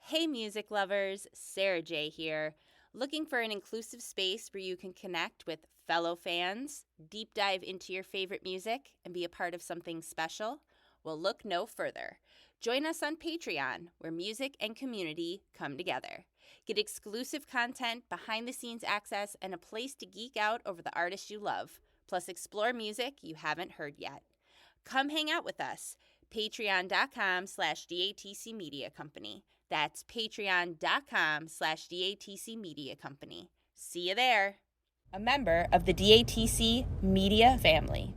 Hey music lovers, Sara J here. Looking for an inclusive space where you can connect with fellow fans, deep dive into your favorite music, and be a part of something special? Well, look no further. Join us on Patreon, where music and community come together. Get exclusive content, behind the scenes access, and a place to geek out over the artists you love, plus explore music you haven't heard yet. Come hang out with us. Patreon.com/DATC Media Company. That's patreon.com/DATC Media Company. See you there. A member of the DATC Media family.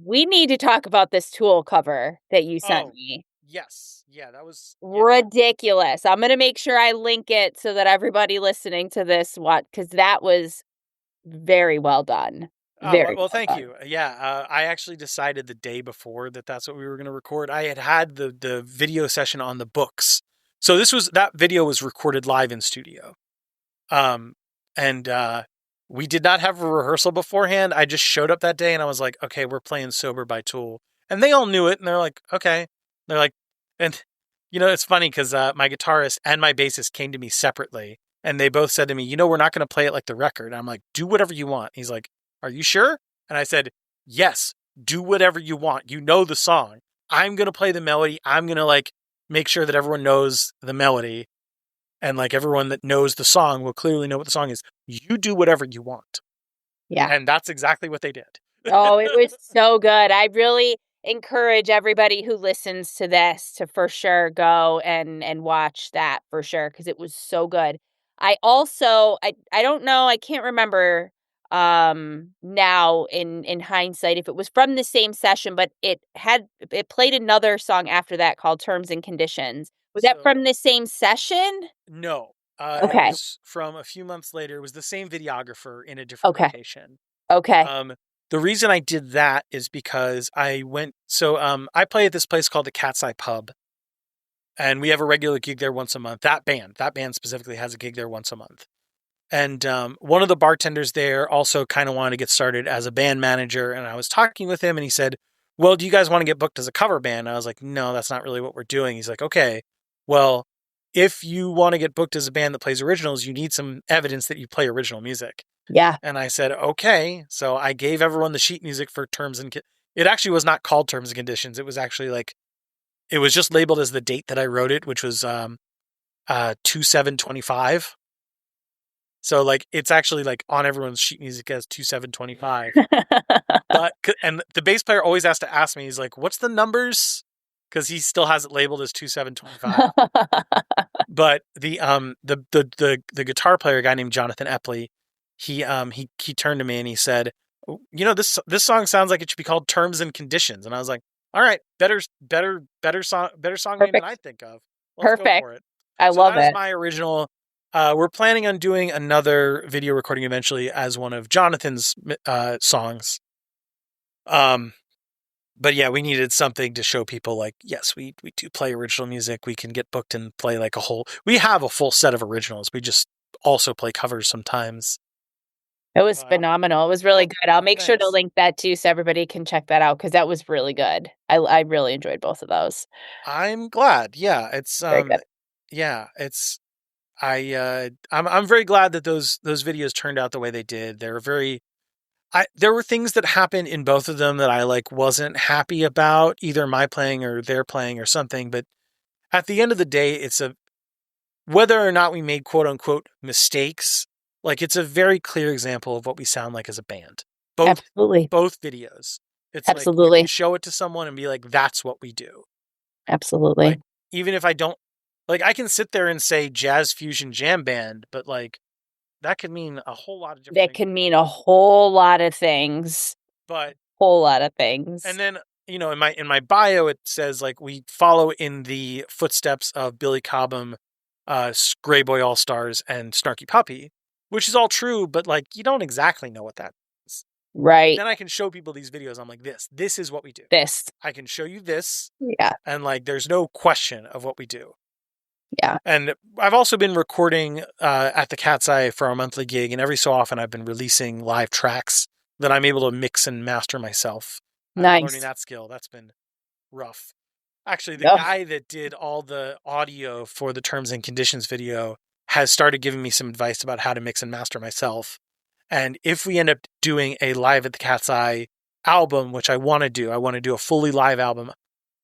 We need to talk about this Tool cover that you sent me. Yes. Yeah, that was ridiculous. I'm going to make sure I link it so that everybody listening to this because that was very well done. Well, thank you. Yeah, I actually decided the day before that's what we were going to record. I had the video session on the books. So that video was recorded live in studio. And we did not have a rehearsal beforehand. I just showed up that day and I was like, okay, we're playing Sober by Tool. And they all knew it and they're like, okay. They're like, and it's funny because my guitarist and my bassist came to me separately and they both said to me, we're not going to play it like the record. And I'm like, do whatever you want. He's like, are you sure? And I said, yes, do whatever you want. You know the song. I'm going to play the melody. I'm going to make sure that everyone knows the melody. And everyone that knows the song will clearly know what the song is. You do whatever you want. Yeah. And that's exactly what they did. Oh, it was so good. I really encourage everybody who listens to this to for sure go and watch that for sure because it was so good. I also I don't know, I can't remember now in hindsight if it was from the same session, but it played another song after that called Terms and Conditions. Was that from the same session? No. Okay. It was from a few months later. It was the same videographer in a different location. Okay. The reason I did that is because I play at this place called the Cat's Eye Pub. And we have a regular gig there once a month. That band specifically has a gig there once a month. And one of the bartenders there also kind of wanted to get started as a band manager. And I was talking with him and he said, well, do you guys want to get booked as a cover band? And I was like, no, that's not really what we're doing. He's like, okay, well, if you want to get booked as a band that plays originals, you need some evidence that you play original music. Yeah. And I said, okay. So I gave everyone the sheet music for Terms and it actually was not called Terms and Conditions. It was actually it was just labeled as the date that I wrote it, which was 2/7/25. So it's actually on everyone's sheet music as 2/7/25. And the bass player always has to ask me, he's like, what's the numbers? Because he still has it labeled as 2/7/25. But the guitar player, a guy named Jonathan Epley, he turned to me and he said, this song sounds like it should be called Terms and Conditions. And I was like, all right, better song name than I think of. Let's go for it. I love it. That was my original. We're planning on doing another video recording eventually as one of Jonathan's songs. But yeah, we needed something to show people yes, we do play original music. We can get booked and play we have a full set of originals. We just also play covers sometimes. It was phenomenal. It was really good. I'll make sure to link that too so everybody can check that out because that was really good. I really enjoyed both of those. I'm glad. Yeah, it's very good. Yeah, it's I'm very glad that those videos turned out the way they did. There were things that happened in both of them that I wasn't happy about, either my playing or their playing or something. But at the end of the day, whether or not we made quote unquote mistakes, it's a very clear example of what we sound like as a band. Absolutely. Both videos. It's absolutely. You can show it to someone and be like, that's what we do. Absolutely. Even if I don't, I can sit there and say jazz fusion jam band, but that could mean a whole lot of different things. That can mean a whole lot of things. But whole lot of things. And then, in my bio it says we follow in the footsteps of Billy Cobham, Grey Boy All Stars, and Snarky Puppy, which is all true, but you don't exactly know what that is. Right. Then I can show people these videos. I'm like, this is what we do. This. I can show you this. Yeah. And like, there's no question of what we do. Yeah. And I've also been recording at the Cat's Eye for our monthly gig. And every so often I've been releasing live tracks that I'm able to mix and master myself. Nice. Learning that skill. That's been rough. Actually, the guy that did all the audio for the Terms and Conditions video has started giving me some advice about how to mix and master myself. And if we end up doing a Live at the Cat's Eye album, which I want to do a fully live album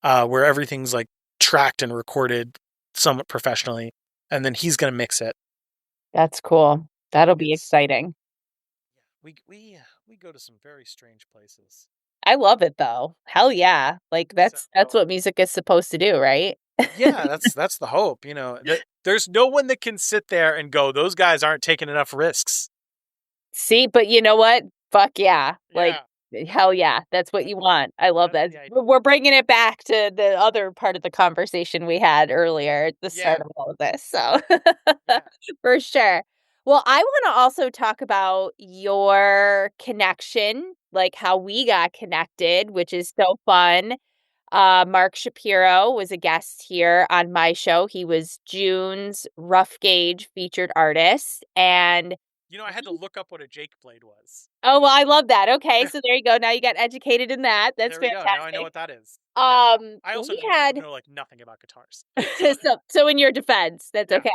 where everything's like tracked and recorded somewhat professionally, and then he's going to mix it. That's cool. That'll be exciting. We go to some very strange places. I love it though. Hell yeah. Like that's what music is supposed to do, right? Yeah, that's the hope, you know. There's no one that can sit there and go, those guys aren't taking enough risks. See, but you know what? Fuck yeah. Like, hell yeah. That's what you want. I love that. We're bringing it back to the other part of the conversation we had earlier at the start of all of this. So, for sure. Well, I want to also talk about your connection, like how we got connected, which is so fun. Marc Shapiro was a guest here on my show. He was June's Rough Gauge featured artist. And you know, I had to look up what a Jake blade was. Oh, well, I love that. Okay, so there you go. Now you got educated in that. That's fantastic. Now I know what that is. I also know like nothing about guitars. So in your defense, that's okay.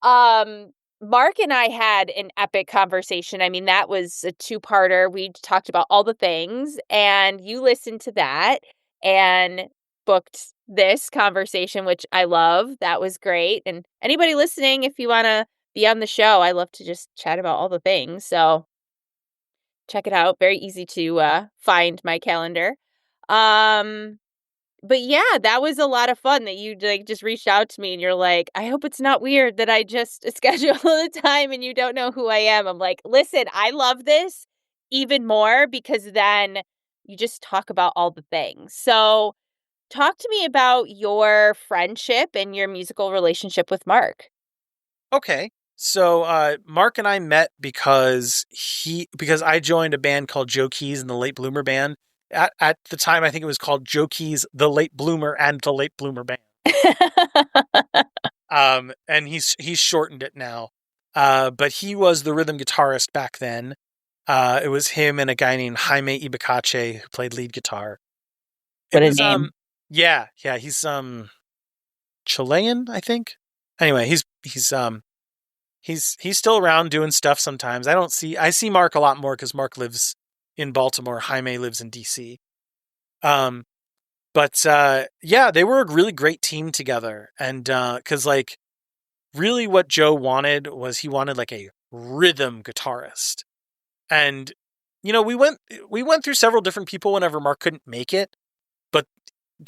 Yeah. Marc and I had an epic conversation. I mean, that was a two-parter. We talked about all the things, and you listened to that and booked this conversation, which I love. That was great. And anybody listening, if you want to be on the show, I love to just chat about all the things. So check it out. Very easy to find my calendar. But yeah, that was a lot of fun that you like just reached out to me and you're like, I hope it's not weird that I just schedule the time and you don't know who I am. I'm like, listen, I love this even more because then you just talk about all the things. So talk to me about your friendship and your musical relationship with Marc. Okay. So Marc and I met because I joined a band called Joe Keys and the Late Bloomer Band. At the time, I think it was called Joe Keys, the Late Bloomer and the Late Bloomer Band. And he's shortened it now. But he was the rhythm guitarist back then. It was him and a guy named Jaime Ibacache who played lead guitar. What a name. Yeah, he's Chilean, I think. Anyway, he's still around doing stuff sometimes. I see Marc a lot more because Marc lives in Baltimore. Jaime lives in DC. But they were a really great team together. And because like really what Joe wanted was he wanted like a rhythm guitarist. And you know, we went through several different people whenever Marc couldn't make it. But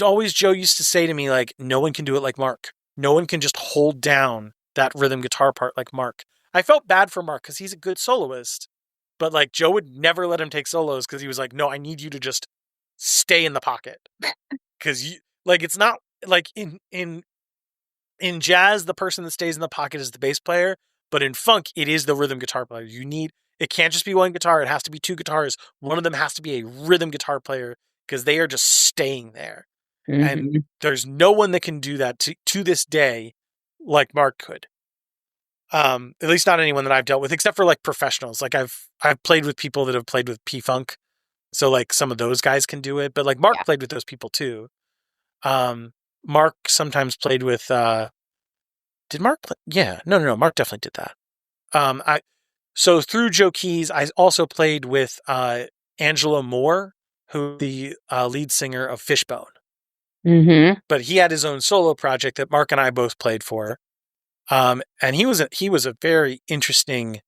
always Joe used to say to me like, no one can do it like Marc. No one can just hold down that rhythm guitar part like Marc. I felt bad for Marc because he's a good soloist. But like Joe would never let him take solos because he was like, no, I need you to just stay in the pocket. Because you like it's not like in jazz, the person that stays in the pocket is the bass player, but in funk, it is the rhythm guitar player. It can't just be one guitar, it has to be two guitars. One of them has to be a rhythm guitar player because they are just staying there. Mm-hmm. And there's no one that can do that to this day like Marc could. At least not anyone that I've dealt with, except for like professionals. Like I've played with people that have played with P-Funk. So like some of those guys can do it, but like Marc played with those people too. Marc sometimes played with, did Marc play? Yeah, no, Marc definitely did that. So through Joe Keys, I also played with, Angelo Moore, who the lead singer of Fishbone. Mm-hmm. But he had his own solo project that Marc and I both played for. And he was a very interesting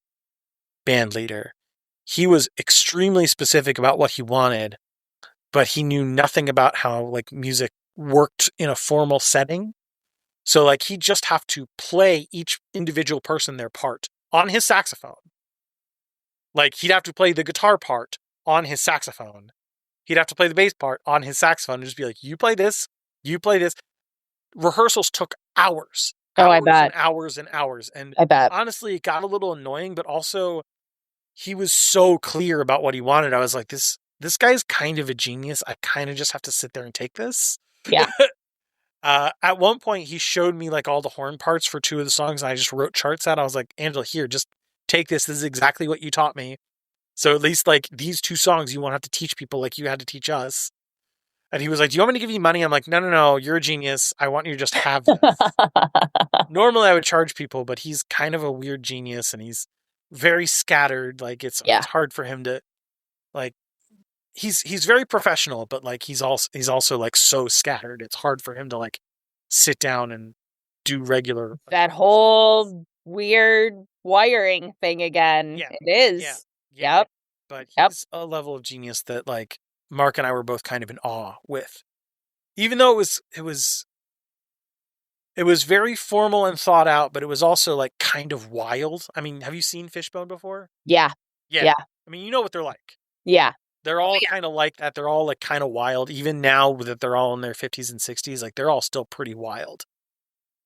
band leader. He was extremely specific about what he wanted, but he knew nothing about how like music worked in a formal setting. So like he'd just have to play each individual person their part on his saxophone. Like he'd have to play the guitar part on his saxophone. He'd have to play the bass part on his saxophone and just be like, you play this, you play this. Rehearsals took hours. I bet. And hours and hours. And I bet. Honestly, it got a little annoying, but also he was so clear about what he wanted. I was like, this guy's kind of a genius. I kind of just have to sit there and take this. Yeah. At one point, he showed me like all the horn parts for 2 of the songs, and I just wrote charts out. I was like, Angela, here, just take this. This is exactly what you taught me. So at least like these 2 songs, you won't have to teach people like you had to teach us. And he was like, do you want me to give you money? I'm like, no, you're a genius. I want you to just have this. Normally I would charge people, but he's kind of a weird genius, and he's very scattered. Like it's hard for him to like, he's very professional, but like he's also like so scattered. It's hard for him to like sit down and do regular. That whole weird wiring thing again. Yeah. It is. Yeah. Yep. But he's a level of genius that like Mark and I were both kind of in awe with. Even though it was very formal and thought out, but it was also like kind of wild. I mean, have you seen Fishbone before? Yeah. Yeah. I mean, you know what they're like. Yeah. They're all kind of like that. They're all like kind of wild. Even now that they're all in their 50s and 60s, like they're all still pretty wild.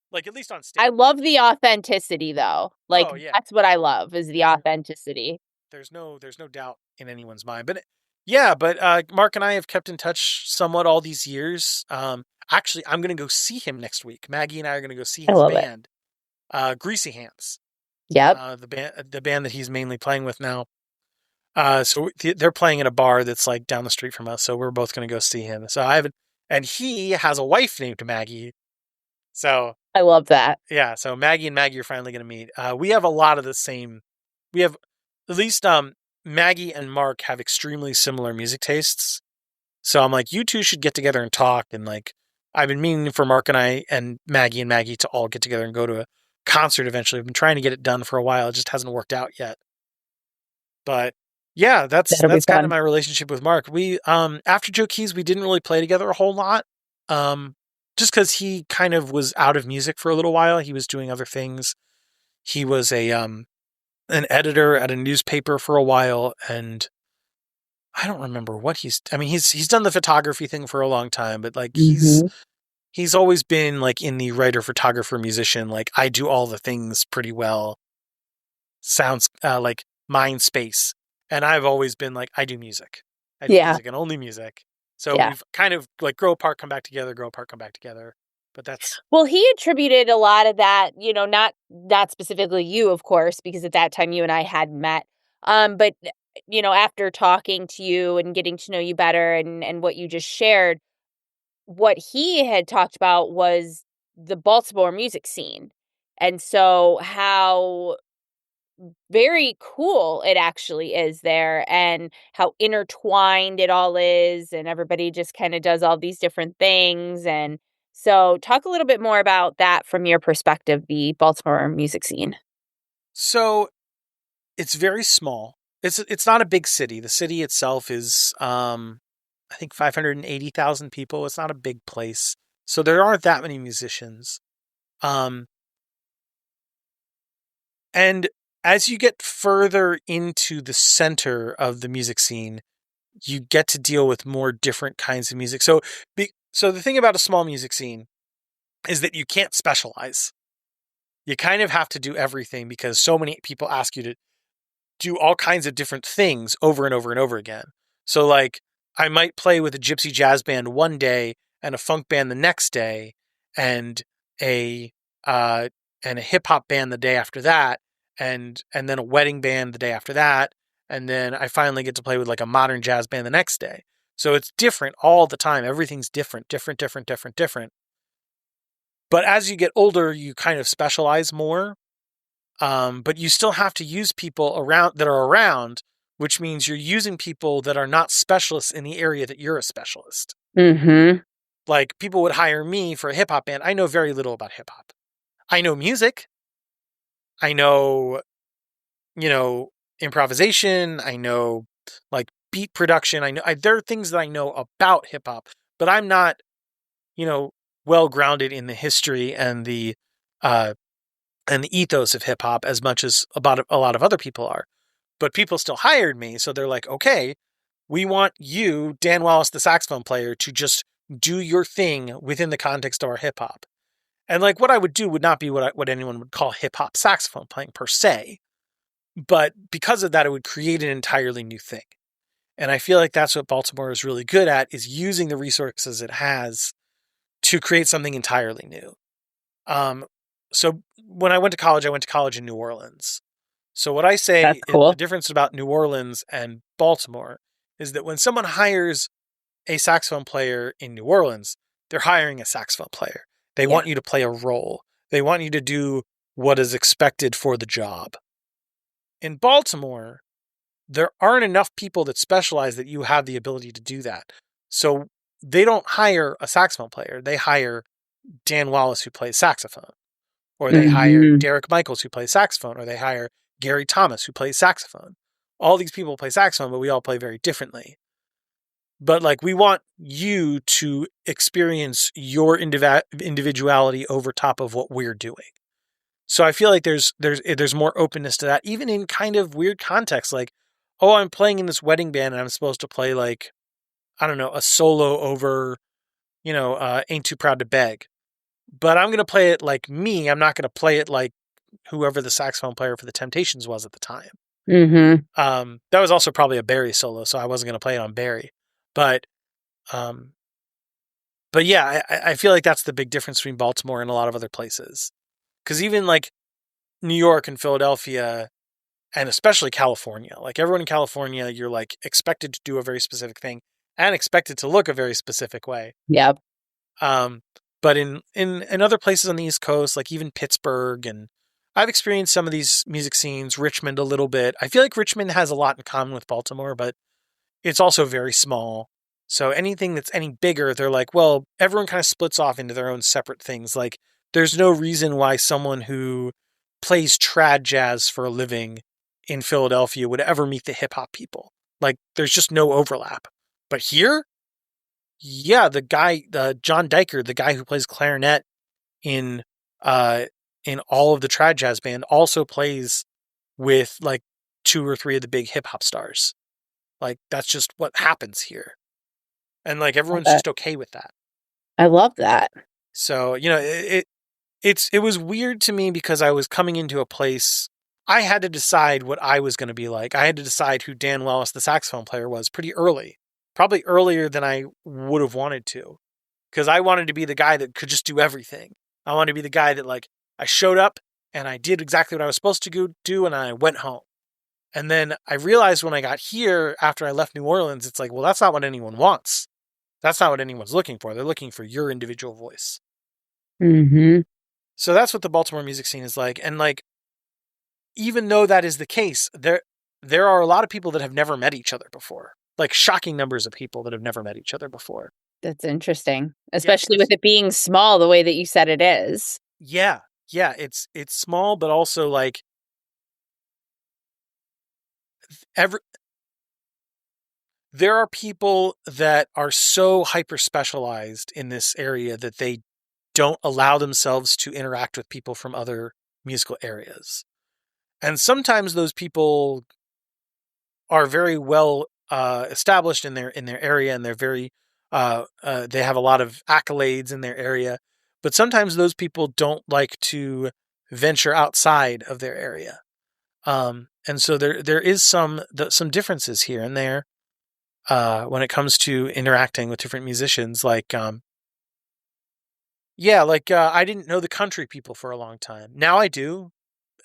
Like at least on stage. I love the authenticity though. Like that's what I love is the authenticity. There's no doubt in anyone's mind. But yeah, but Mark and I have kept in touch somewhat all these years. Actually, I'm going to go see him next week. Maggie and I are going to go see his band, Greasy Hands. Yep. The band that he's mainly playing with now. So they're playing at a bar that's like down the street from us. So we're both going to go see him. So and he has a wife named Maggie. So I love that. Yeah. So Maggie and Maggie are finally going to meet. We have a lot of the same. We have at least Maggie and Mark have extremely similar music tastes. So I'm like, you two should get together and talk. And like, I've been meaning for Mark and I and Maggie to all get together and go to a concert eventually. I've been trying to get it done for a while. It just hasn't worked out yet. But yeah, that's kind of my relationship with Mark. We after Joe Keys, we didn't really play together a whole lot. Just because he kind of was out of music for a little while. He was doing other things. He was an editor at a newspaper for a while, and I don't remember what he's done the photography thing for a long time, but like he's always been like in the writer, photographer, musician, like I do all the things pretty well. Sounds like mind space. And I've always been like, I do music. I do music and only music. So we've kind of like grow apart, come back together, grow apart, come back together. But that's... Well, he attributed a lot of that, not specifically you, of course, because at that time you and I hadn't met. But, after talking to you and getting to know you better and what you just shared, what he had talked about was the Baltimore music scene. And so how very cool it actually is there and how intertwined it all is and everybody just kind of does all these different things. And so talk a little bit more about that from your perspective, the Baltimore music scene. So it's very small. It's not a big city. The city itself is, I think 580,000 people. It's not a big place. So there aren't that many musicians. And as you get further into the center of the music scene, you get to deal with more different kinds of music. So the thing about a small music scene is that you can't specialize. You kind of have to do everything because so many people ask you to do all kinds of different things over and over and over again. So like I might play with a gypsy jazz band one day and a funk band the next day and a hip hop band the day after that. And then a wedding band the day after that. And then I finally get to play with like a modern jazz band the next day. So it's different all the time. Everything's different. But as you get older, you kind of specialize more. But you still have to use people that are around, which means you're using people that are not specialists in the area that you're a specialist. Mm-hmm. Like people would hire me for a hip hop band. I know very little about hip hop. I know music. I know, improvisation. I know like beat production. There are things that I know about hip hop, but I'm not, well grounded in the history and the ethos of hip hop as much as about a lot of other people are. But people still hired me, so they're like, okay, we want you, Dan Wallace, the saxophone player, to just do your thing within the context of our hip hop. And like what I would do would not be what anyone would call hip hop saxophone playing per se, But because of that, it would create an entirely new thing. And I feel like that's what Baltimore is really good at, is using the resources it has to create something entirely new. So when I went to college in New Orleans. So what I say, cool. the difference about New Orleans and Baltimore is that when someone hires a saxophone player in New Orleans, they're hiring a saxophone player. They want you to play a role. They want you to do what is expected for the job. In Baltimore, there aren't enough people that specialize that you have the ability to do that. So they don't hire a saxophone player. They hire Dan Wallace, who plays saxophone. Or they hire Derek Michaels, who plays saxophone. Or they hire Gary Thomas, who plays saxophone. All these people play saxophone, but we all play very differently. But like, we want you to experience your individuality over top of what we're doing. So I feel like there's more openness to that, even in kind of weird contexts. Like, oh, I'm playing in this wedding band and I'm supposed to play like, I don't know, a solo over, Ain't Too Proud to Beg. But I'm going to play it like me. I'm not going to play it like whoever the saxophone player for the Temptations was at the time. That was also probably a Barry solo, so I wasn't going to play it on Barry. But yeah, I feel like that's the big difference between Baltimore and a lot of other places. Because even like New York and Philadelphia, and especially California, like everyone in California, you're like expected to do a very specific thing and expected to look a very specific way. Yep. But in other places on the East Coast, like even Pittsburgh, and I've experienced some of these music scenes, Richmond a little bit. I feel like Richmond has a lot in common with Baltimore, but it's also very small. So anything that's any bigger, they're like, well, everyone kind of splits off into their own separate things. Like, there's no reason why someone who plays trad jazz for a living in Philadelphia would ever meet the hip hop people. Like, there's just no overlap. But here, yeah, the guy, John Diker, the guy who plays clarinet in all of the trad jazz band, also plays with like 2 or 3 of the big hip hop stars. Like, that's just what happens here. And like, everyone's just okay with that. I love that. So, it was weird to me because I was coming into a place, I had to decide what I was going to be like. I had to decide who Dan Wallace, the saxophone player, was pretty early. Probably earlier than I would have wanted to. Because I wanted to be the guy that could just do everything. I wanted to be the guy that like, I showed up and I did exactly what I was supposed to go do and I went home. And then I realized when I got here, after I left New Orleans, it's like, well, that's not what anyone wants. That's not what anyone's looking for. They're looking for your individual voice. So that's what the Baltimore music scene is like. And like, even though that is the case, there are a lot of people that have never met each other before. Like, shocking numbers of people that have never met each other before. That's interesting, especially with it being small the way that you said it is. Yeah, it's small, but also like there are people that are so hyper specialized in this area that they don't allow themselves to interact with people from other musical areas. And sometimes those people are very well established in their area, and they're very they have a lot of accolades in their area. But sometimes those people don't like to venture outside of their area, and so there is some differences here and there when it comes to interacting with different musicians. Like, I didn't know the country people for a long time. Now I do,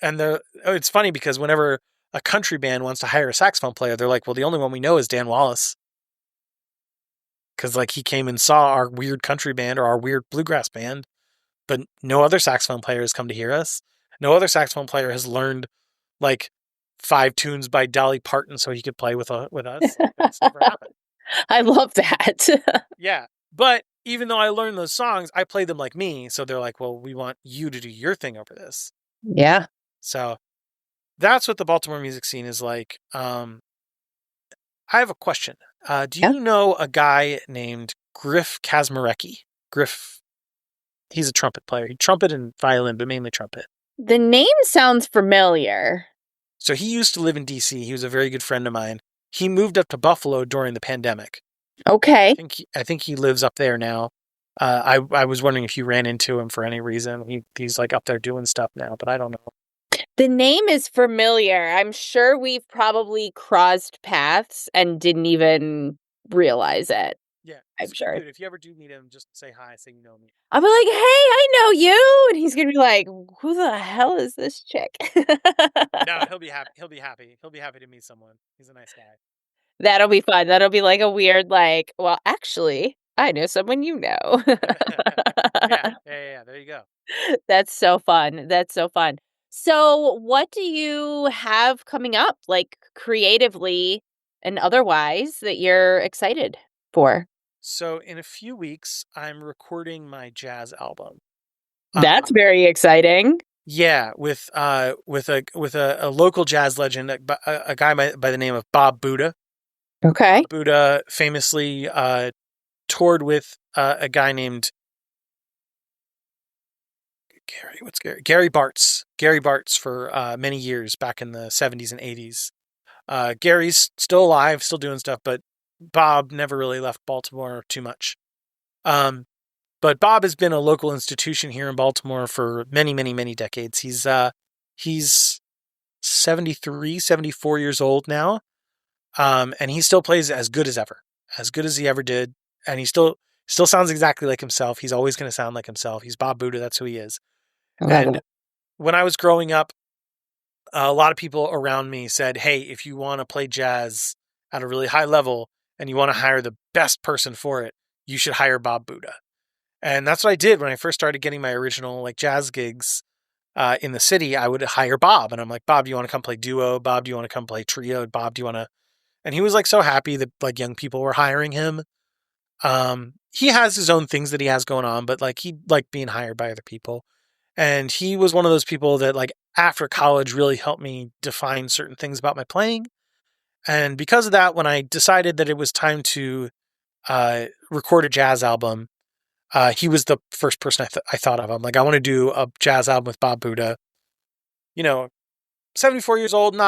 and it's funny because whenever a country band wants to hire a saxophone player, they're like, well, the only one we know is Dan Wallace. Because like, he came and saw our weird country band or our weird bluegrass band, but no other saxophone player has come to hear us. No other saxophone player has learned like 5 tunes by Dolly Parton so he could play with us. That's never happened. I love that. Yeah. But even though I learned those songs, I play them like me. So they're like, well, we want you to do your thing over this. Yeah. So that's what the Baltimore music scene is like. I have a question. Do you know a guy named Griff Kazmarecki? Griff, he's a trumpet player. He trumpet and violin, but mainly trumpet. The name sounds familiar. So he used to live in D.C. He was a very good friend of mine. He moved up to Buffalo during the pandemic. Okay. I think he lives up there now. I was wondering if you ran into him for any reason. He's like up there doing stuff now, but I don't know. The name is familiar. I'm sure we've probably crossed paths and didn't even realize it. Yeah, I'm he's a good sure. dude. If you ever do meet him, just say hi, say you know me. I'll be like, "Hey, I know you," and he's gonna be like, "Who the hell is this chick?" No, he'll be happy. He'll be happy. He'll be happy to meet someone. He's a nice guy. That'll be fun. That'll be like a weird, like, well, actually, I know someone you know. Yeah. There you go. That's so fun. That's so fun. So, what do you have coming up, like creatively and otherwise, that you're excited for? So in a few weeks, I'm recording my jazz album. That's very exciting. Yeah, with a local jazz legend, a guy by the name of Bob Buddha. Okay. Buddha famously toured with a guy named Gary Bartz. Gary Bartz for many years back in the 70s and 80s. Gary's still alive, still doing stuff, but Bob never really left Baltimore too much. But Bob has been a local institution here in Baltimore for many, many, many decades. He's 73, 74 years old now. And he still plays as good as ever, as good as he ever did. And he still sounds exactly like himself. He's always going to sound like himself. He's Bob Buddha. That's who he is. And when I was growing up, a lot of people around me said, hey, if you want to play jazz at a really high level and you want to hire the best person for it, you should hire Bob Buddha. And that's what I did when I first started getting my original like jazz gigs in the city. I would hire Bob, and I'm like, Bob, do you want to come play duo? Bob, do you want to come play trio? Bob, do you want to? And he was like so happy that like young people were hiring him. He has his own things that he has going on, but like he liked being hired by other people. And he was one of those people that like after college really helped me define certain things about my playing. And because of that, when I decided that it was time to record a jazz album, he was the first person I thought of. I'm like, I want to do a jazz album with Bob Buddha. 74 years old,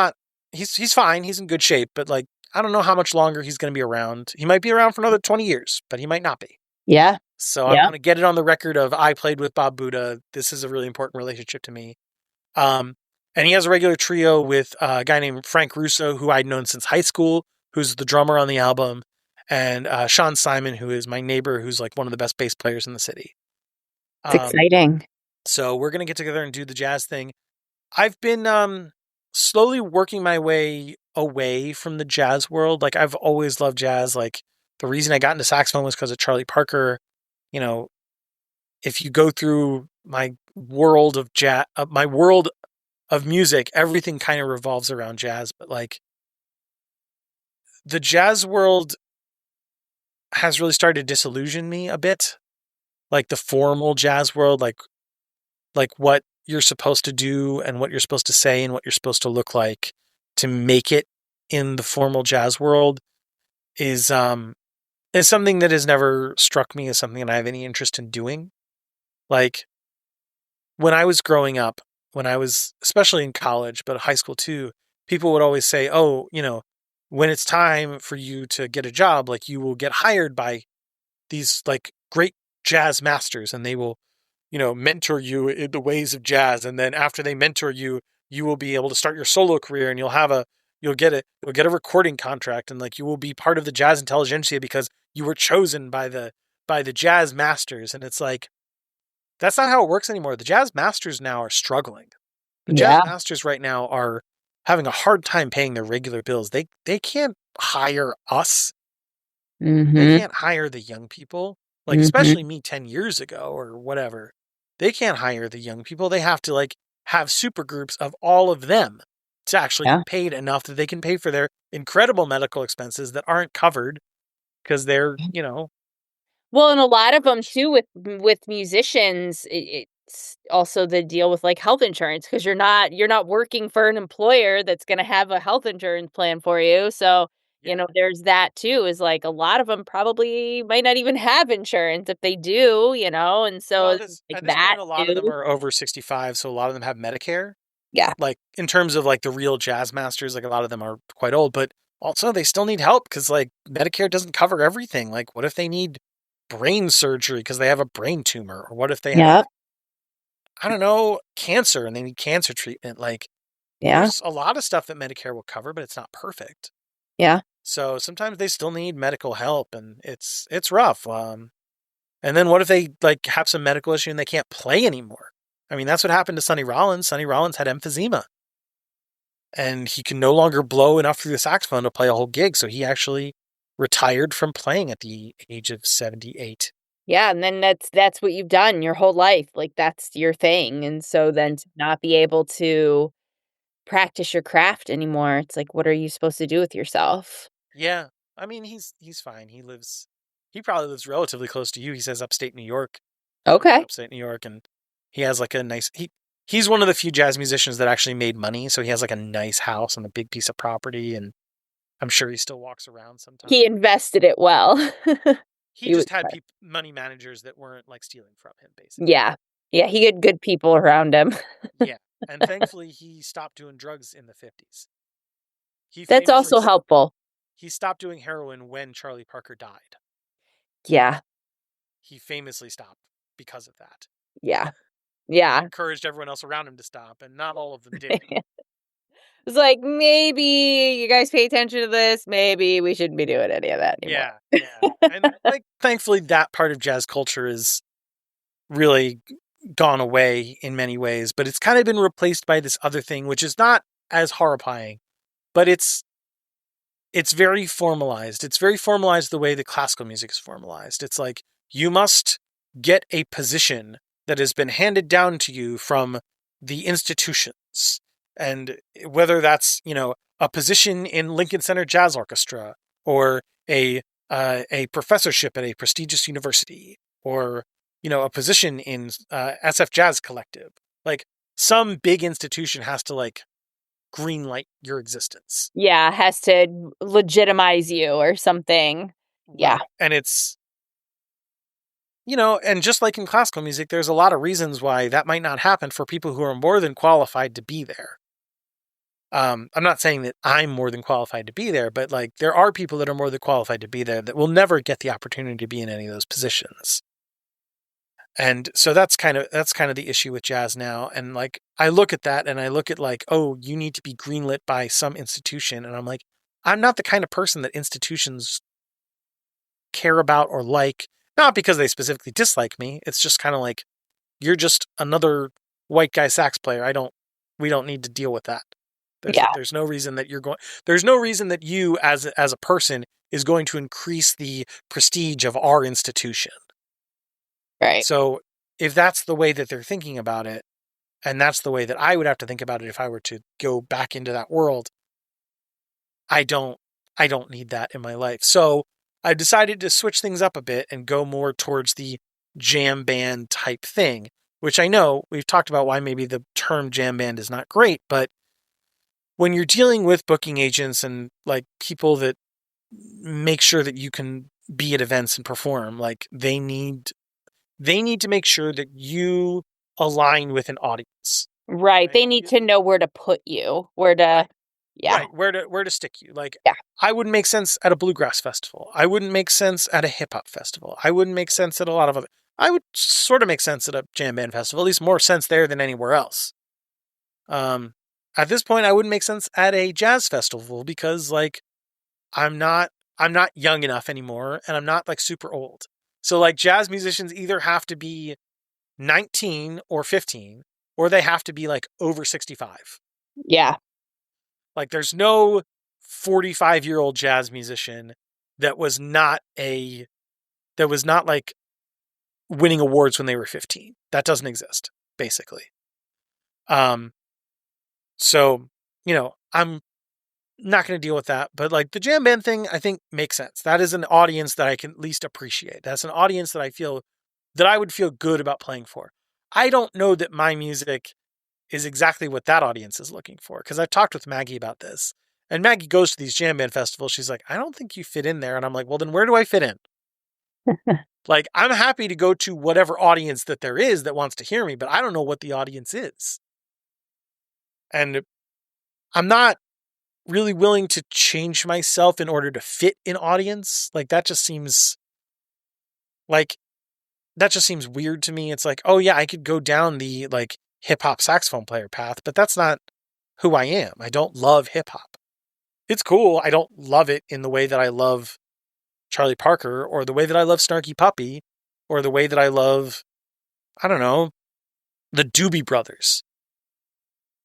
he's fine. He's in good shape, but like, I don't know how much longer he's going to be around. He might be around for another 20 years, but he might not be. Yeah. So I want to get it on the record of I played with Bob Buddha. This is a really important relationship to me. And he has a regular trio with a guy named Frank Russo, who I'd known since high school, who's the drummer on the album, and Sean Simon, who is my neighbor, who's like one of the best bass players in the city. It's exciting. So we're going to get together and do the jazz thing. I've been slowly working my way away from the jazz world. Like I've always loved jazz. Like the reason I got into saxophone was because of Charlie Parker. If you go through my world of jazz, my world of music, everything kind of revolves around jazz. But like the jazz world has really started to disillusion me a bit. Like the formal jazz world, like what you're supposed to do and what you're supposed to say and what you're supposed to look like to make it in the formal jazz world is something that has never struck me as something that I have any interest in doing. Like when I was growing up, when I was especially in college, but high school too, people would always say, oh, when it's time for you to get a job, like you will get hired by these like great jazz masters and they will, mentor you in the ways of jazz. And then after they mentor you, you will be able to start your solo career and you'll get a recording contract and like you will be part of the jazz intelligentsia because you were chosen by the jazz masters. And it's like, that's not how it works anymore. The jazz masters now are struggling. The jazz masters right now are having a hard time paying their regular bills. They can't hire us. Mm-hmm. They can't hire the young people. Like, especially me 10 years ago or whatever. They can't hire the young people. They have to like have super groups of all of them to actually get paid enough that they can pay for their incredible medical expenses that aren't covered because they're, Well, and a lot of them too with musicians, it's also the deal with like health insurance because you're not working for an employer that's going to have a health insurance plan for you. So, there's that too, is like a lot of them probably might not even have insurance if they do, and so at this point, a lot of them are over 65. So a lot of them have Medicare. Yeah. Like in terms of like the real jazz masters, like a lot of them are quite old, but also they still need help because like Medicare doesn't cover everything. Like what if they need brain surgery because they have a brain tumor? Or what if they have, I don't know, cancer and they need cancer treatment? Like Yeah. There's a lot of stuff that Medicare will cover, but it's not perfect. Yeah. So sometimes they still need medical help, and it's rough. And then what if they like have some medical issue and they can't play anymore? I mean, that's what happened to Sonny Rollins. Sonny Rollins had emphysema, and he can no longer blow enough through the saxophone to play a whole gig. So he actually retired from playing at the age of 78. Yeah, and then that's what you've done your whole life. Like that's your thing. And so then to not be able to practice your craft anymore, it's like what are you supposed to do with yourself? Yeah. I mean, he's fine. He probably lives relatively close to you. He says upstate New York. Okay. Upstate New York, and he has like a nice he's one of the few jazz musicians that actually made money, so he has like a nice house and a big piece of property, and I'm sure he still walks around sometimes. He invested it well. He just had money managers that weren't like stealing from him, basically. Yeah. Yeah, he had good people around him. Yeah. And thankfully he stopped doing drugs in the 50s. That's also helpful. He stopped doing heroin when Charlie Parker died. Yeah. He famously stopped because of that. Yeah. Yeah. He encouraged everyone else around him to stop, and not all of them did. It's like, maybe you guys pay attention to this. Maybe we shouldn't be doing any of that anymore. Yeah. And like, thankfully, that part of jazz culture is really gone away in many ways, but it's kind of been replaced by this other thing, which is not as horrifying, but it's very formalized. It's very formalized the way that classical music is formalized. It's like you must get a position that has been handed down to you from the institutions. And whether that's, a position in Lincoln Center Jazz Orchestra, or a professorship at a prestigious university, or, a position in SF Jazz Collective, like some big institution has to like green light your existence. Yeah, has to legitimize you or something. Yeah. Right. And it's, and just like in classical music, there's a lot of reasons why that might not happen for people who are more than qualified to be there. I'm not saying that I'm more than qualified to be there, but like there are people that are more than qualified to be there that will never get the opportunity to be in any of those positions. And so that's kind of the issue with jazz now. And like I look at that and I look at like, oh, you need to be greenlit by some institution, and I'm like, I'm not the kind of person that institutions care about or like, not because they specifically dislike me. It's just kind of like, you're just another white guy sax player. We don't need to deal with that. There's no reason that there's no reason that you as a person is going to increase the prestige of our institution. Right. So if that's the way that they're thinking about it, and that's the way that I would have to think about it if I were to go back into that world, I don't need that in my life. So I decided to switch things up a bit and go more towards the jam band type thing, which I know we've talked about why maybe the term jam band is not great, but when you're dealing with booking agents and like people that make sure that you can be at events and perform, like they need to make sure that you align with an audience. Right. They need to know where to put you, where to, right, where to stick you. Like, yeah. I wouldn't make sense at a bluegrass festival. I wouldn't make sense at a hip hop festival. I wouldn't make sense at a lot of other. I would sort of make sense at a jam band festival, at least more sense there than anywhere else. At this point, I wouldn't make sense at a jazz festival because like I'm not young enough anymore, and I'm not like super old. So like jazz musicians either have to be 19 or 15, or they have to be like over 65. Yeah. Like there's no 45-year-old jazz musician that was not like winning awards when they were 15. That doesn't exist, basically. So, I'm not going to deal with that, but like the jam band thing, I think makes sense. That is an audience that I can at least appreciate. That's an audience that I would feel good about playing for. I don't know that my music is exactly what that audience is looking for, because I've talked with Maggie about this, and Maggie goes to these jam band festivals. She's like, I don't think you fit in there. And I'm like, well, then where do I fit in? Like, I'm happy to go to whatever audience that there is that wants to hear me, but I don't know what the audience is. And I'm not really willing to change myself in order to fit an audience. Like that just seems weird to me. It's like, oh yeah, I could go down the like hip hop saxophone player path, but that's not who I am. I don't love hip hop. It's cool. I don't love it in the way that I love Charlie Parker, or the way that I love Snarky Puppy, or the way that I love, I don't know, the Doobie Brothers.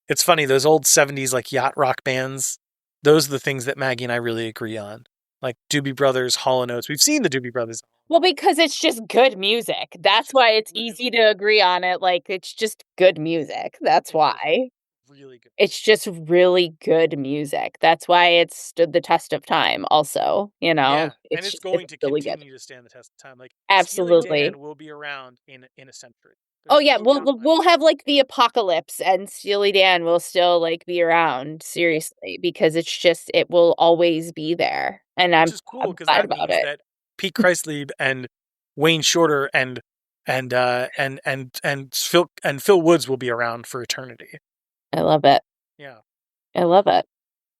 It's funny, those old 70s like yacht rock bands, those are the things that Maggie and I really agree on. Like Doobie Brothers, Hall & Oates. We've seen the Doobie Brothers. Well, because it's just good music. That's why it's easy to agree on it. Like, it's just good music. That's why. Really good. It's just really good music. That's why it's stood the test of time also, you know? Yeah, and it's going to really continue to stand the test of time. Like, absolutely. Steely Dan will be around in a century. Oh yeah, we'll have like the apocalypse, and Steely Dan will still like be around, seriously, because it's just, it will always be there. And Which is cool, because that means that Pete Kreislieb and Wayne Shorter and Phil Woods will be around for eternity. I love it. Yeah. I love it.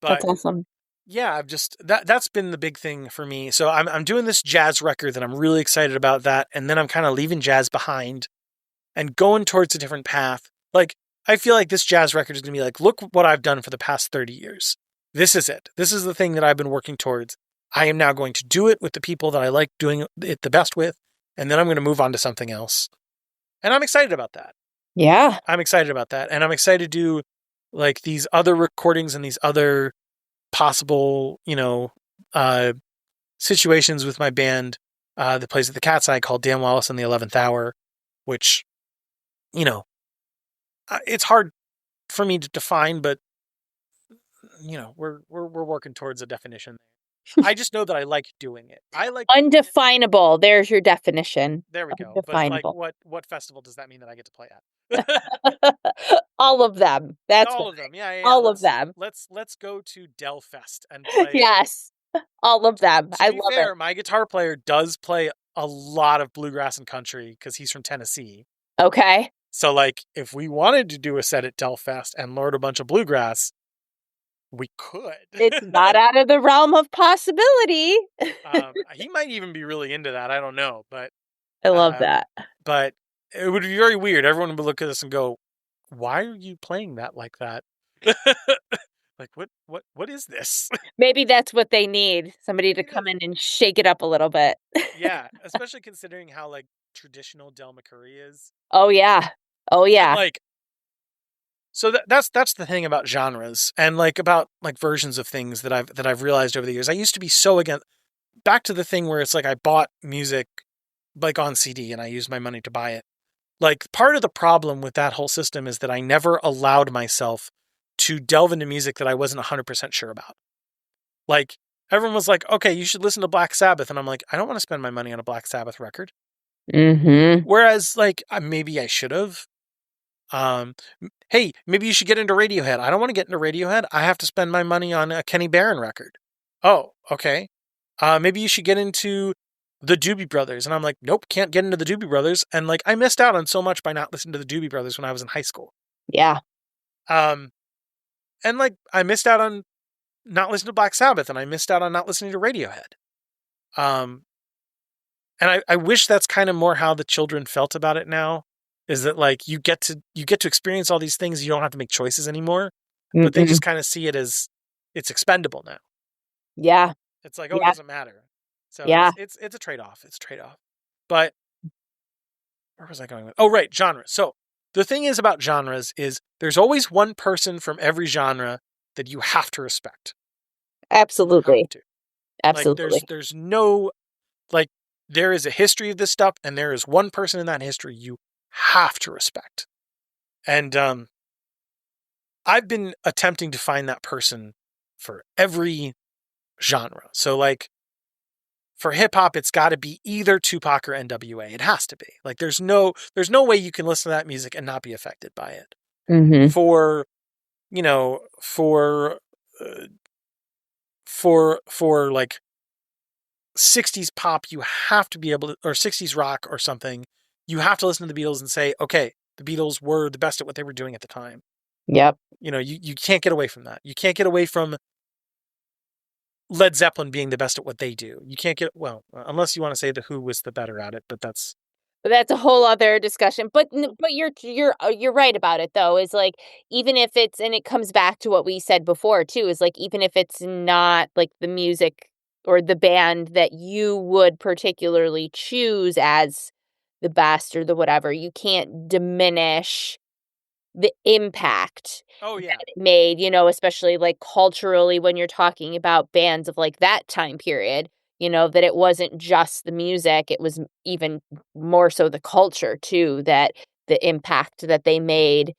But that's awesome. Yeah, I've just that's been the big thing for me. So I'm doing this jazz record that I'm really excited about that, and then I'm kind of leaving jazz behind and going towards a different path. Like, I feel like this jazz record is going to be like, look what I've done for the past 30 years. This is it. This is the thing that I've been working towards. I am now going to do it with the people that I like doing it the best with, and then I'm going to move on to something else. And I'm excited about that. Yeah. I'm excited about that. And I'm excited to do like these other recordings and these other possible, situations with my band that plays at the Cat's Eye, called Dan Wallace and the 11th Hour, which, it's hard for me to define, but we're working towards a definition. I just know that I like doing it. I like undefinable. There's your definition. There we go. But like, what festival does that mean that I get to play at? All of them. That's all of them. Yeah. All of them. Let's go to Del Fest and play. Yes, all of them. To be fair, my guitar player does play a lot of bluegrass and country because he's from Tennessee. Okay. So, like, if we wanted to do a set at Del Fest and learn a bunch of bluegrass, we could. It's not out of the realm of possibility. He might even be really into that. I don't know, but I love that. But it would be very weird. Everyone would look at us and go, "Why are you playing that like that?" Like, what is this? Maybe that's what they need. Somebody to come in and shake it up a little bit. Yeah, especially considering how like traditional Del McCoury is. Oh yeah. And, like, so that's the thing about genres and like about like versions of things that I've realized over the years. I used to be so against, back to the thing where it's like I bought music like on CD and I used my money to buy it. Like, part of the problem with that whole system is that I never allowed myself to delve into music that I wasn't 100% sure about. Like, everyone was like, okay, you should listen to Black Sabbath. And I'm like, I don't want to spend my money on a Black Sabbath record. Mm-hmm. Whereas, like, maybe I should have. Hey, maybe you should get into Radiohead. I don't want to get into Radiohead. I have to spend my money on a Kenny Barron record. Oh, okay. Maybe you should get into the Doobie Brothers. And I'm like, nope, can't get into the Doobie Brothers. And like, I missed out on so much by not listening to the Doobie Brothers when I was in high school. Yeah. And like, I missed out on not listening to Black Sabbath, and I missed out on not listening to Radiohead. And I wish that's kind of more how the children felt about it now, is that like, you get to experience all these things. You don't have to make choices anymore, but they just kind of see it as it's expendable now. Yeah. It's like, it doesn't matter. So it's a trade-off. It's a trade-off. But where was I going with? Oh, right. Genre. So the thing is about genres is there's always one person from every genre that you have to respect. Absolutely. Absolutely. Like, there's no, like, there is a history of this stuff, and there is one person in that history you have to respect. And I've been attempting to find that person for every genre. So like, for hip hop, it's got to be either Tupac or NWA. It has to be. Like, there's no way you can listen to that music and not be affected by it. Mm-hmm. For like 60s pop, you have to be able to, or 60s rock or something, you have to listen to the Beatles and say, okay, the Beatles were the best at what they were doing at the time. Yep. You can't get away from that. You can't get away from Led Zeppelin being the best at what they do. You can't get, well, unless you want to say the Who was the better at it, but that's But that's a whole other discussion. But you're right about it though. Is like even if it's, and it comes back to what we said before too, is like even if it's not like the music or the band that you would particularly choose as the best or the whatever, you can't diminish the impact Oh that yeah. it made, especially like culturally when you're talking about bands of like that time period, that it wasn't just the music, it was even more so the culture too, that the impact that they made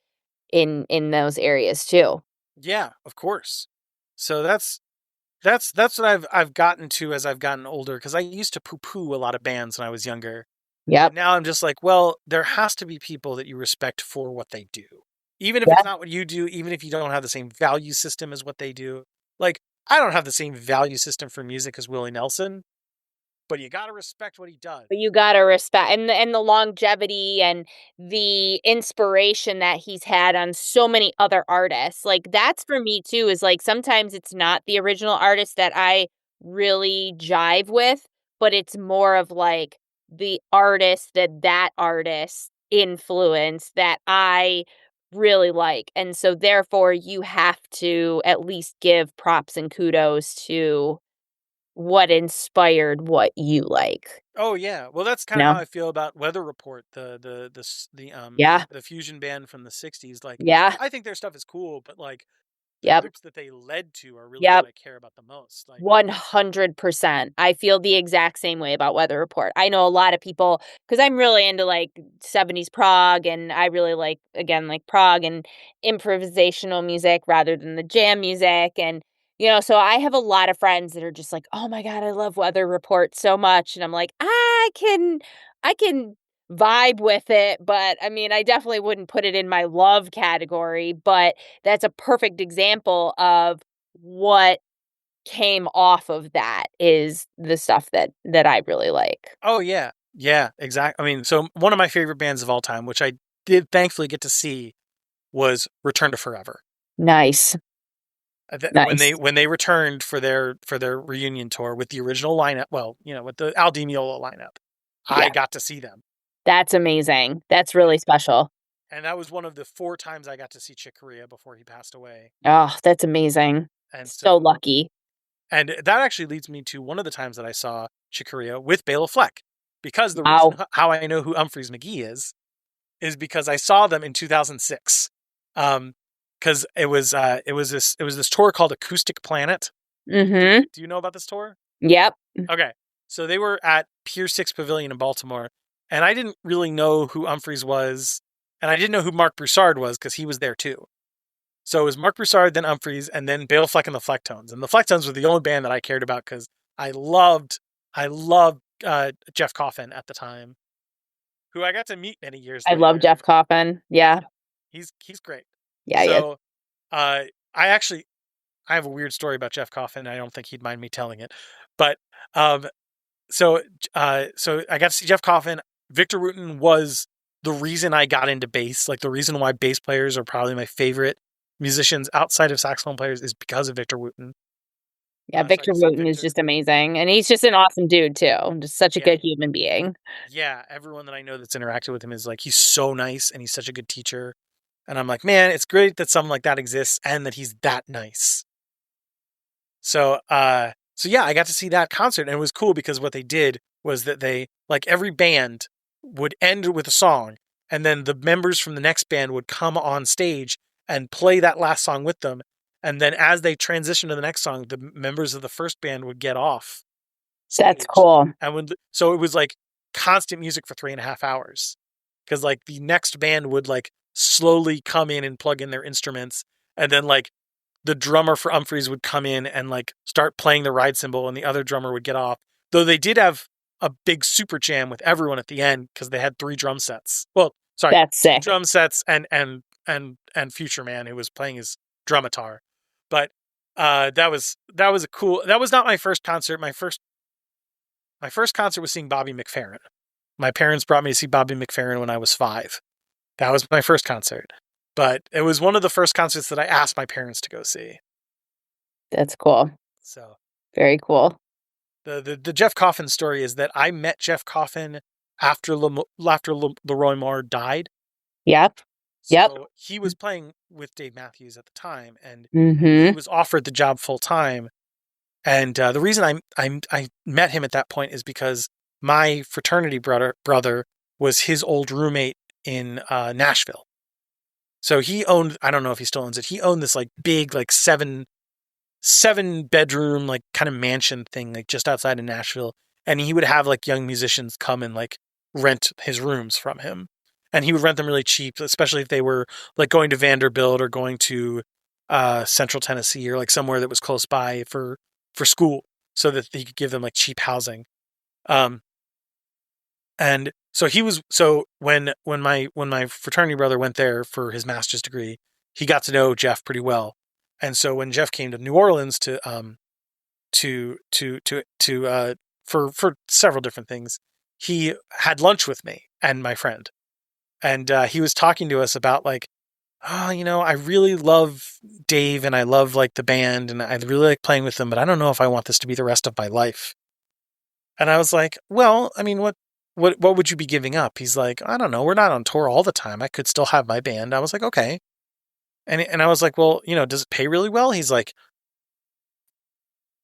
in those areas too. Yeah, of course. So that's what I've gotten to as I've gotten older, because I used to poo-poo a lot of bands when I was younger. Yep. And now I'm just like, well, there has to be people that you respect for what they do. Even if Yeah. it's not what you do, even if you don't have the same value system as what they do. Like, I don't have the same value system for music as Willie Nelson, but you got to respect what he does. But you gotta respect and the longevity and the inspiration that he's had on so many other artists. Like that's for me too, is like sometimes it's not the original artist that I really jive with, but it's more of like the artist that artist influence that I really like. And so therefore you have to at least give props and kudos to what inspired what you like. Oh yeah, well that's kind of how No. I feel about Weather Report, Yeah. the fusion band from the '60s. Like, Yeah. I think their stuff is cool, but like the Yep. groups that they led to are really what Yep. I care about the most. Like, 100%. I feel the exact same way about Weather Report. I know a lot of people because I'm really into like 70s prog and I really like, again, like prog and improvisational music rather than the jam music. And, so I have a lot of friends that are just like, oh my God, I love Weather Report so much. And I'm like, I can vibe with it, but I mean, I definitely wouldn't put it in my love category, but that's a perfect example of what came off of that is the stuff that I really like. oh yeah, yeah, exactly. I mean, so one of my favorite bands of all time, which I did thankfully get to see, was Return to Forever. Nice. Nice. When they returned for their reunion tour with the original lineup, well, with the Al Di Meola lineup, I Yeah. got to see them. That's amazing. That's really special. And that was one of the 4 times I got to see Chick Corea before he passed away. Oh, that's amazing. And So so, lucky. and that actually leads me to one of the times that I saw Chick Corea with Bela Fleck, because the Wow. reason how I know who Humphreys McGee is because I saw them in 2006. Because it was this tour called Acoustic Planet. Mm-hmm. Do you know about this tour? Yep. Okay. So they were at Pier 6 Pavilion in Baltimore, and I didn't really know who Humphreys was, and I didn't know who Marc Broussard was because he was there too. So it was Marc Broussard, then Humphreys, and then Bela Fleck and the Flecktones. And the Flecktones were the only band that I cared about because I loved Jeff Coffin at the time, who I got to meet many years I later. love Jeff Coffin. Yeah. He's great. Yeah. So I have a weird story about Jeff Coffin. I don't think he'd mind me telling it, but so I got to see Jeff Coffin. Victor Wooten was the reason I got into bass. Like the reason why bass players are probably my favorite musicians outside of saxophone players is because of Victor Wooten. Yeah. So I got Victor to see Wooten is Victor. just amazing. And he's just an awesome dude too. Just such a Yeah. good human being. Yeah, everyone that I know that's interacted with him is like, he's so nice and he's such a good teacher. And I'm like, man, it's great that someone like that exists and that he's that nice. So yeah, I got to see that concert, and it was cool because what they did was that they, like, every band would end with a song, and then the members from the next band would come on stage and play that last song with them. And then as they transitioned to the next song, the members of the first band would get off stage. That's cool. And so it was like constant music for 3.5 hours. Because like the next band would like slowly come in and plug in their instruments, and then like the drummer for Humphreys would come in and like start playing the ride cymbal, and the other drummer would get off. Though they did have a big super jam with everyone at the end because they had 3 drum sets. Well, sorry, That's 2 sick. drum sets and Future Man, who was playing his drumitar. But that was a cool. That was not my first concert. My first concert was seeing Bobby McFerrin. My parents brought me to see Bobby McFerrin when I was 5. That was my first concert. But it was one of the first concerts that I asked my parents to go see. That's cool. So Very cool. the Jeff Coffin story is that I met Jeff Coffin after Leroy Moore died. Yep. So he was playing with Dave Matthews at the time, and he was offered the job full time. And the reason I met him at that point is because my fraternity brother was his old roommate in Nashville. So he owned, I don't know if he still owns it. He owned this like big, like seven bedroom, like kind of mansion thing, like just outside of Nashville. And he would have like young musicians come and like rent his rooms from him. And he would rent them really cheap, especially if they were like going to Vanderbilt or going to Central Tennessee or like somewhere that was close by for school, so that he could give them like cheap housing. And so when my fraternity brother went there for his master's degree, he got to know Jeff pretty well. And so when Jeff came to New Orleans for several different things, he had lunch with me and my friend. And he was talking to us about like, oh, I really love Dave and I love like the band and I really like playing with them, but I don't know if I want this to be the rest of my life. And I was like, well, I mean, what would you be giving up? He's like, I don't know. We're not on tour all the time. I could still have my band. I was like, okay. And I was like, well, does it pay really well? He's like,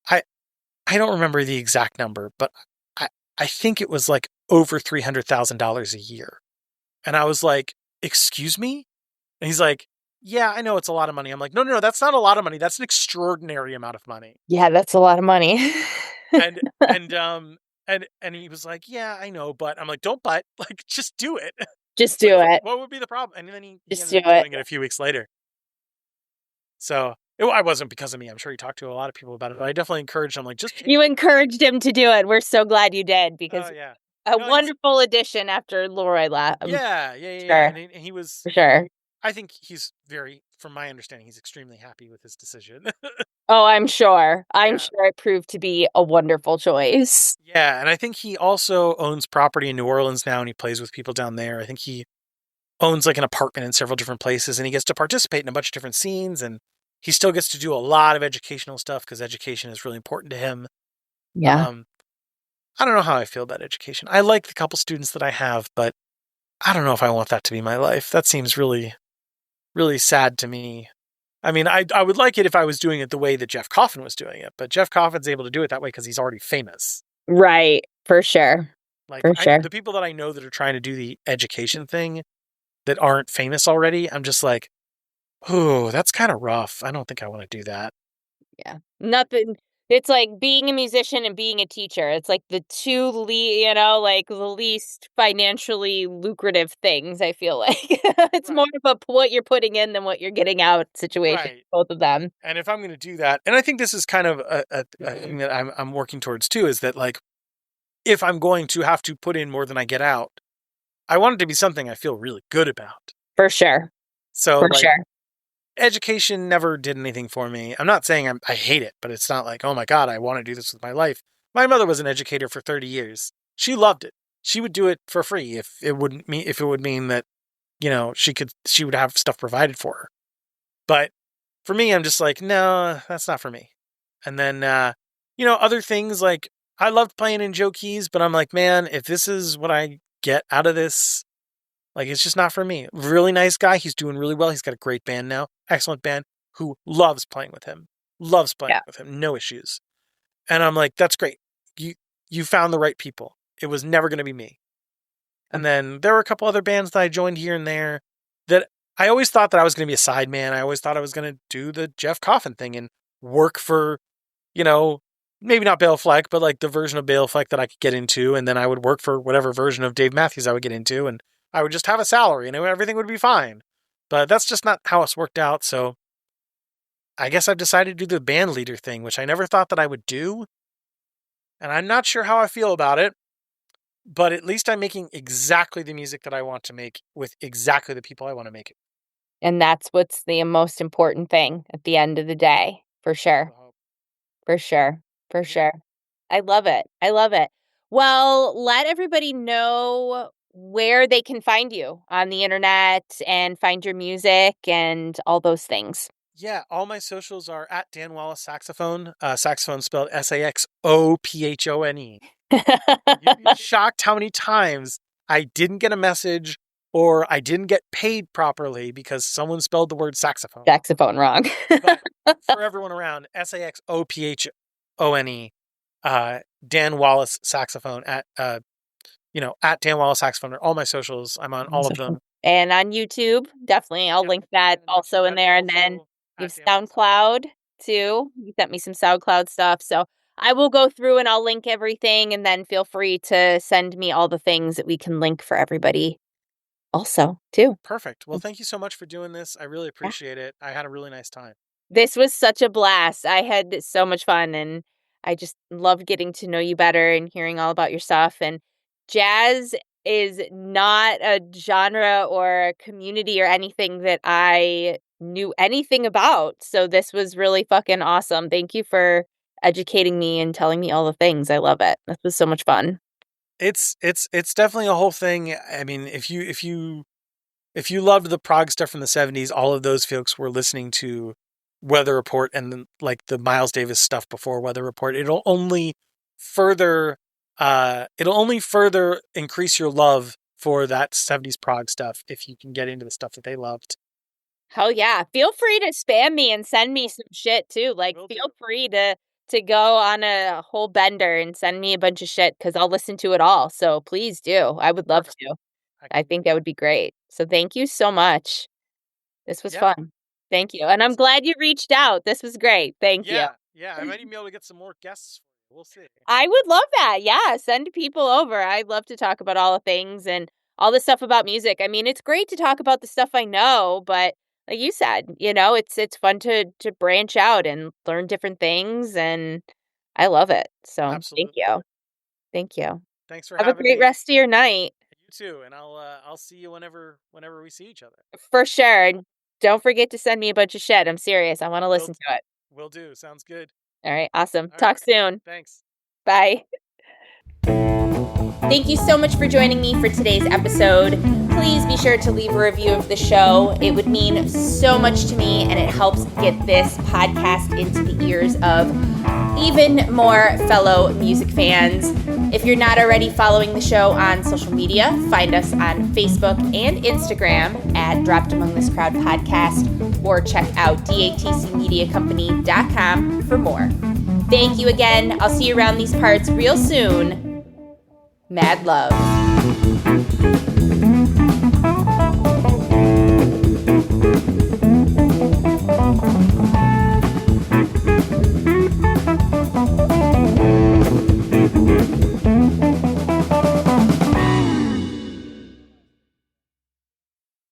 I don't remember the exact number, but I think it was like over $300,000 a year. And I was like, excuse me? And he's like, yeah, I know it's a lot of money. I'm like, no, that's not a lot of money. That's an extraordinary amount of money. Yeah, that's a lot of money. and he was like, yeah, I know, but I'm like, don't but, like, just do it. Just do it. What would be the problem? And then he just ended up doing it a few weeks later. So I wasn't because of me. I'm sure he talked to a lot of people about it, but I definitely encouraged him. Like, you encouraged him to do it. We're so glad you did, because wonderful addition after Leroy left. Yeah. Sure. And he was for sure. I think he's from my understanding, he's extremely happy with his decision. Oh, I'm sure. I'm sure it proved to be a wonderful choice. Yeah, and I think he also owns property in New Orleans now, and he plays with people down there. I think he owns like an apartment in several different places, and he gets to participate in a bunch of different scenes, and he still gets to do a lot of educational stuff because education is really important to him. Yeah. I don't know how I feel about education. I like the couple students that I have, but I don't know if I want that to be my life. That seems really, really sad to me. I mean, I would like it if I was doing it the way that Jeff Coffin was doing it, but Jeff Coffin's able to do it that way because he's already famous. Right, for sure. Like, for sure. The people that I know that are trying to do the education thing that aren't famous already, I'm just like, oh, that's kind of rough. I don't think I want to do that. Yeah. Nothing. It's like being a musician and being a teacher. It's like the two like the least financially lucrative things, I feel like. It's more of what you're putting in than what you're getting out situation, both of them. And if I'm going to do that, and I think this is kind of a thing that I'm working towards too, is that like, if I'm going to have to put in more than I get out, I want it to be something I feel really good about. For sure. So for sure. Education never did anything for me. I'm not saying I hate it, but it's not like, oh my God, I want to do this with my life. My mother was an educator for 30 years. She loved it. She would do it for free if it would mean that, she would have stuff provided for her. But for me, I'm just like, no, that's not for me. And then, other things like I loved playing in Joe Keys, but I'm like, man, if this is what I get out of this, like, it's just not for me. Really nice guy. He's doing really well. He's got a great band now. Excellent band who loves playing with him. With him. No issues. And I'm like, that's great. You found the right people. It was never going to be me. And then there were a couple other bands that I joined here and there that I always thought that I was going to be a sideman. I always thought I was going to do the Jeff Coffin thing and work for, maybe not Bale Fleck, but like the version of Bale Fleck that I could get into. And then I would work for whatever version of Dave Matthews I would get into. And I would just have a salary and everything would be fine. But that's just not how it's worked out. So I guess I've decided to do the band leader thing, which I never thought that I would do. And I'm not sure how I feel about it, but at least I'm making exactly the music that I want to make with exactly the people I want to make it. And that's what's the most important thing at the end of the day, for sure. For sure. For sure. I love it. Well, let everybody know where they can find you on the internet and find your music and all those things. Yeah, all my socials are at Dan Wallace Saxophone. Saxophone spelled Saxophone. You'd be shocked how many times I didn't get a message or I didn't get paid properly because someone spelled the word saxophone. Saxophone wrong. But for everyone around, SAXOPHONE, Dan Wallace Saxophone at Dan Wallace Saxophone are all my socials. I'm on all of them. And on YouTube, definitely. I'll link that also in there. And then you have SoundCloud too. You sent me some SoundCloud stuff. So I will go through and I'll link everything. And then feel free to send me all the things that we can link for everybody also too. Perfect. Well, thank you so much for doing this. I really appreciate it. I had a really nice time. This was such a blast. I had so much fun and I just loved getting to know you better and hearing all about your stuff. And jazz is not a genre or a community or anything that I knew anything about. So this was really fucking awesome. Thank you for educating me and telling me all the things. I love it. This was so much fun. It's definitely a whole thing. I mean, if you loved the prog stuff from the 70s, all of those folks were listening to Weather Report and like the Miles Davis stuff before Weather Report. It'll only further increase your love for that 70s prog stuff if you can get into the stuff that they loved. Hell yeah. Feel free to spam me and send me some shit too. Like feel free to go on a whole bender and send me a bunch of shit because I'll listen to it all. So please do. I would love to. I think that would be great. So thank you so much. This was fun. Thank you. And I'm glad you reached out. This was great. Thank you. Yeah, I might even be able to get some more guests. We'll see. I would love that. Yeah, send people over. I'd love to talk about all the things and all the stuff about music. I mean, it's great to talk about the stuff I know, but like you said, it's fun to branch out and learn different things, and I love it. So Absolutely. Thank you. Thanks for having me. Have a great rest of your night. You too, and I'll see you whenever we see each other. For sure. And don't forget to send me a bunch of shit. I'm serious. I want to listen to it. Will do. Sounds good. All right. Awesome. Talk soon. Thanks. Bye. Thank you so much for joining me for today's episode. Please be sure to leave a review of the show. It would mean so much to me, and it helps get this podcast into the ears of even more fellow music fans. If you're not already following the show on social media, find us on Facebook and Instagram at Dropped Among This Crowd Podcast, or check out datcmediacompany.com for more. Thank you again. I'll see you around these parts real soon. Mad love.